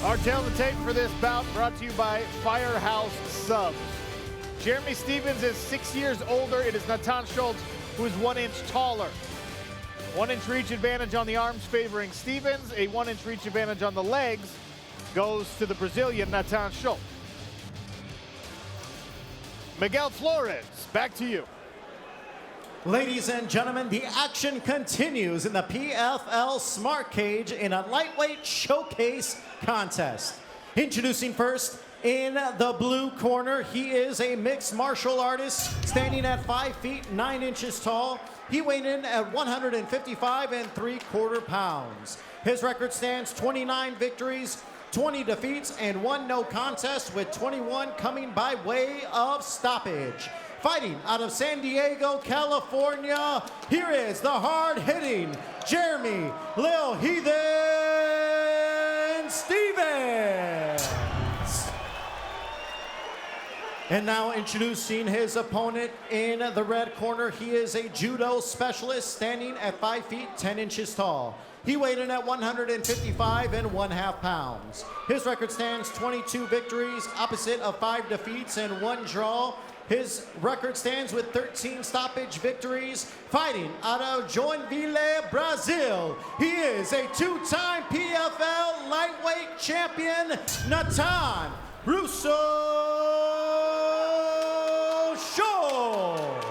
Our tail of the tape for this bout brought to you by Firehouse Subs. Jeremy Stephens is 6 years older. It is Natan Schulte who is 1 inch taller. 1 inch reach advantage on the arms favoring Stephens. A 1 inch reach advantage on the legs goes to the Brazilian Natan Schulte. Miguel Flores, back to you. Ladies and gentlemen, the action continues in the PFL Smart Cage in a lightweight showcase contest. Introducing first, in the blue corner, he is a mixed martial artist standing at 5 feet 9 inches tall. He weighed in at 155 3/4 pounds. His record stands 29 victories, 20 defeats, and 1 no contest, with 21 coming by way of stoppage. Fighting out of San Diego, California, here is the hard-hitting Jeremy Lil Heathen Stephens. And now introducing his opponent in the red corner, he is a judo specialist standing at 5 feet 10 inches tall. He weighed in at 155 1/2 pounds. His record stands 22 victories, opposite of 5 defeats and 1 draw. His record stands with 13 stoppage victories. Fighting out of Joinville, Brazil, he is a 2-time PFL lightweight champion, Natan Schulte.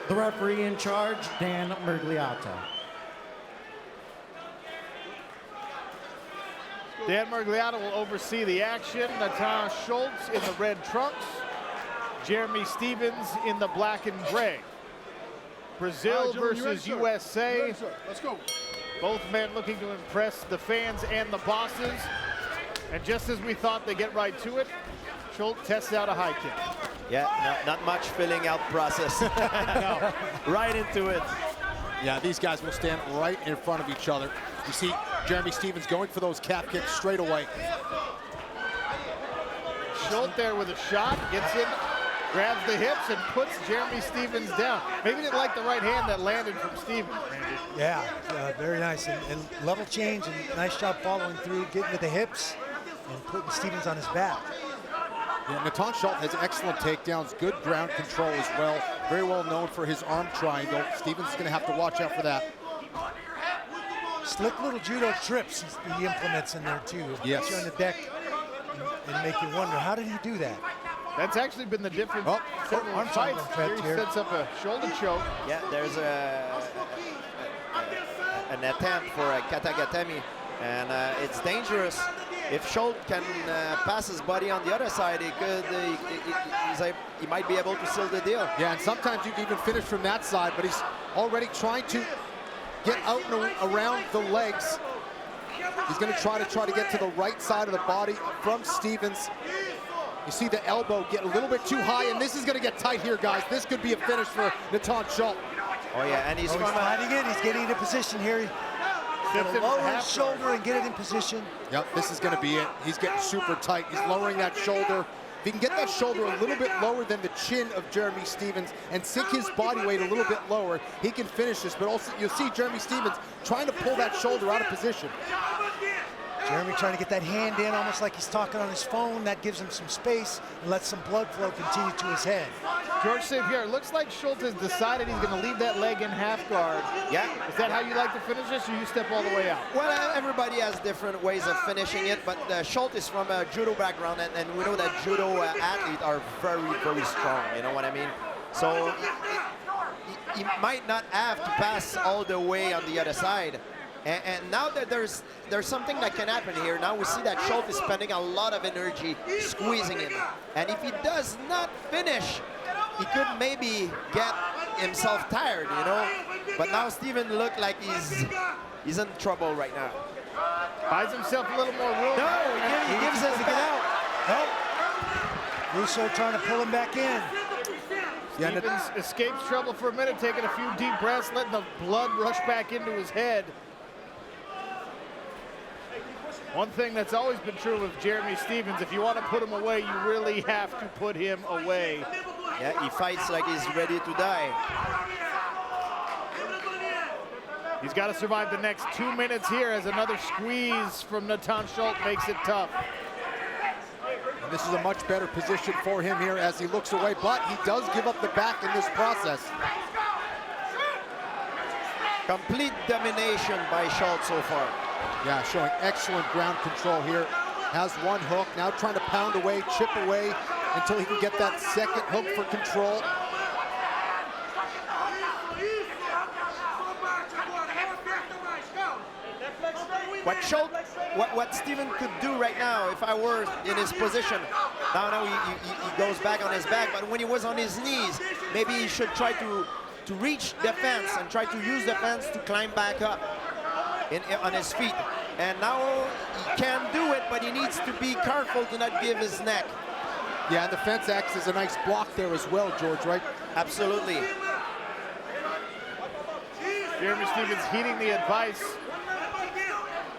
The referee in charge, Dan Mergliata. Dan Mergliata will oversee the action. Natan Schulte in the red trunks. Jeremy Stephens in the black and gray. Brazil versus USA. Let's go. Both men looking to impress the fans and the bosses. And just as we thought, they get right to it. Schulte tests out a high kick. Yeah, not much filling out process. No. Right into it. Yeah, these guys will stand right in front of each other. You see Jeremy Stephens going for those calf kicks straight away. Schulte there with a shot, gets in, grabs the hips, and puts Jeremy Stephens down. Maybe didn't like the right hand that landed from Stephens, Randy. Yeah, very nice. And level change, and nice job following through, getting to the hips, and putting Stephens on his back. Yeah, Natan Schulte has excellent takedowns, good ground control as well. Very well known for his arm triangle. Stephens is going to have to watch out for that. Slick little judo trips he implements in there too. Yes. Put you on the deck and make you wonder, how did he do that? That's actually been the difference. Several arm fights. triangle Here he sets up a shoulder choke. Yeah, there's an attempt for a katagatame, and it's dangerous. If Schulte can pass his body on the other side, he might be able to seal the deal. Yeah, and sometimes you can even finish from that side, but he's already trying to get out and around the legs. He's going to try to get to the right side of the body from Stephens. You see the elbow get a little bit too high, and this is going to get tight here, guys. This could be a finish for Natan Schulte. Oh yeah, and he's fighting it. He's getting into position here. He's going to lower his shoulder and get it in position. Yep, this is going to be it. He's getting super tight. He's lowering that shoulder. If he can get that shoulder a little bit lower than the chin of Jeremy Stephens and sink his body weight a little bit lower, he can finish this. But also, you'll see Jeremy Stephens trying to pull that shoulder out of position. Jeremy trying to get that hand in, almost like he's talking on his phone. That gives him some space and lets some blood flow continue to his head. George St. Pierre, looks like Schulte has decided he's going to leave that leg in half guard. Yeah. Is that how you like to finish this, or you step all the way out? Well, everybody has different ways of finishing it, but Schulte is from a judo background, and we know that judo athletes are very, very strong, you know what I mean? So he might not have to pass all the way on the other side. And now that there's something that can happen here. Now we see that Schulte is spending a lot of energy squeezing him. And if he does not finish, he could maybe get himself tired, you know? But now Stephens look like he's in trouble right now. Buys himself a little more room. No, he gives us to get out. Nope. Russo trying to pull him back in. Stephens escapes trouble for a minute, taking a few deep breaths, letting the blood rush back into his head. One thing that's always been true with Jeremy Stephens, if you want to put him away, you really have to put him away. Yeah, he fights like he's ready to die. He's got to survive the next 2 minutes here as another squeeze from Natan Schulte makes it tough. And this is a much better position for him here as he looks away, but he does give up the back in this process. Complete domination by Schulte so far. Yeah, showing excellent ground control here. Has one hook, now trying to pound away, chip away until he can get that second hook for control. What Steven could do right now, if I were in his position, now he goes back on his back, but when he was on his knees, maybe he should try to reach the fence and try to use the fence to climb back up on his feet. And now he can do it, but he needs to be careful to not give his neck. Yeah, and the fence acts as a nice block there as well, George, right? Absolutely. Jeremy Stephens heeding the advice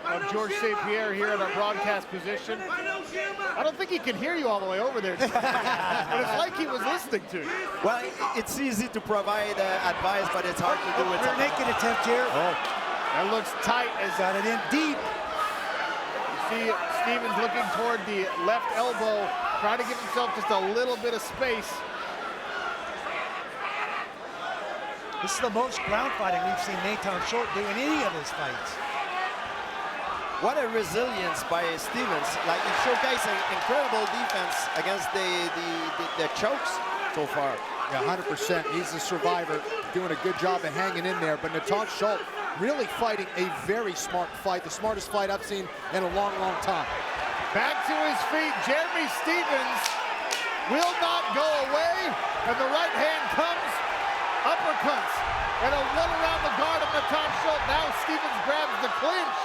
of George St. Pierre here at our broadcast position. I don't think he can hear you all the way over there, but it's like he was listening to you. Well, it's easy to provide advice, but it's hard to do it. Rear naked attempt here. Oh, that looks tight as Got it in deep. you see Stephens looking toward the left elbow, trying to give himself just a little bit of space. This is the most ground fighting we've seen Natan Schulte do in any of his fights. What a resilience by Stephens. Like, he showcased an incredible defense against the chokes so far. Yeah, 100%. He's a survivor, doing a good job of hanging in there. But Natan Schulte really fighting a very smart fight, the smartest fight I've seen in a long, long time. Back to his feet, Jeremy Stephens will not go away, and the right hand comes, uppercuts, and a one around the guard of Natan Schulte. Now Stephens grabs the clinch.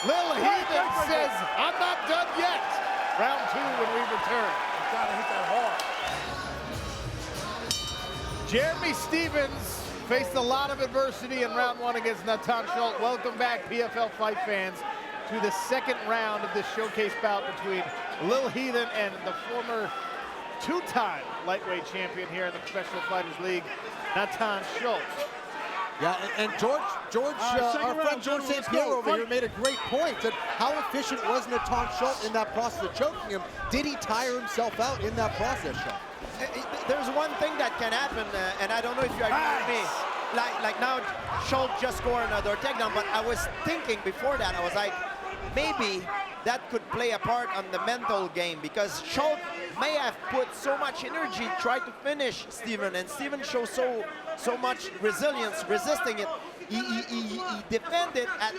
Lil Heathen says, I'm not done yet. Round 2 when we return. Gotta hit that hard. Jeremy Stephens faced a lot of adversity in round 1 against Natan Schulte. Welcome back, PFL fight fans, to the second round of this showcase bout between Lil Heathen and the former two-time lightweight champion here in the Professional Fighters League, Natan Schulte. Yeah, and George, our friend George St. Pierre over here made a great point that how efficient was Natan Schulte in that process of choking him. Did he tire himself out in that process, Sean? There's one thing that can happen, and I don't know if you agree with me. Like now, Schulte just scored another takedown, but I was thinking before that, I was like, maybe that could play a part on the mental game, because Schulte may have put so much energy trying to finish Steven, and Steven shows so much resilience resisting it. He defended at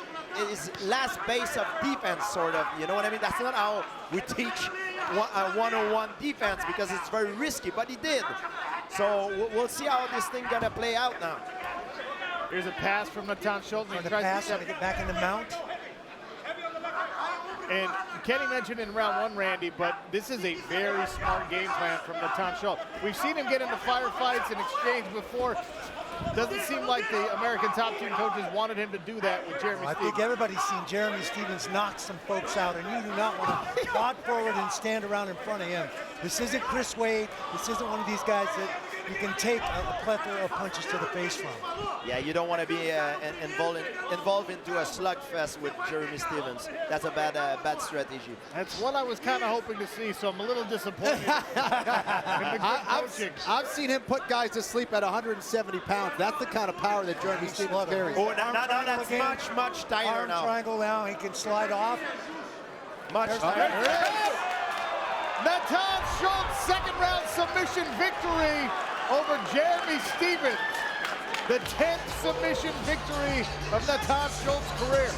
his last base of defense, sort of. You know what I mean? That's not how we teach 101 defense, because it's very risky, but he did. So we'll see how this thing gonna play out now. Here's a pass from Natan Schulte. On the pass, trying to get back in the mount. And Kenny mentioned in round 1, Randy, but this is a very smart game plan from Natan Schulte. We've seen him get into firefights and exchange before. Doesn't seem like the American top team coaches wanted him to do that with Jeremy I Stephens. think everybody's seen Jeremy Stephens knock some folks out, and you do not want to trot forward and stand around in front of him. This isn't Chris Wade. This isn't one of these guys that you can take a plethora of punches to the face from. Yeah, you don't want to be involved into a slugfest with Jeremy Stephens. That's a bad strategy. That's what I was kind of hoping to see, so I'm a little disappointed in the good coaching. I've seen him put guys to sleep at 170 pounds. That's the kind of power that Jeremy Stephens carries. Oh, now that's much tighter Arm now. triangle now. He can slide off. Much There's tighter. Natan Schulte's second round submission victory over Jeremy Stephens. The 10th submission victory of Natan Schulte's career.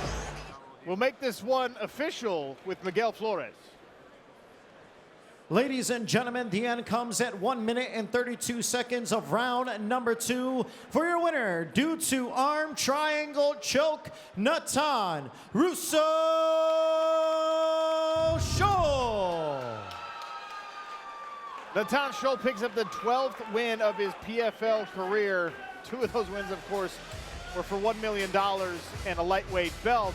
We'll make this one official with Miguel Flores. Ladies and gentlemen, the end comes at 1 minute and 32 seconds of round number 2. For your winner, due to arm triangle choke, Natan Russo Schulte. Natan Schulte picks up the 12th win of his PFL career. 2 of those wins, of course, were for $1 million and a lightweight belt.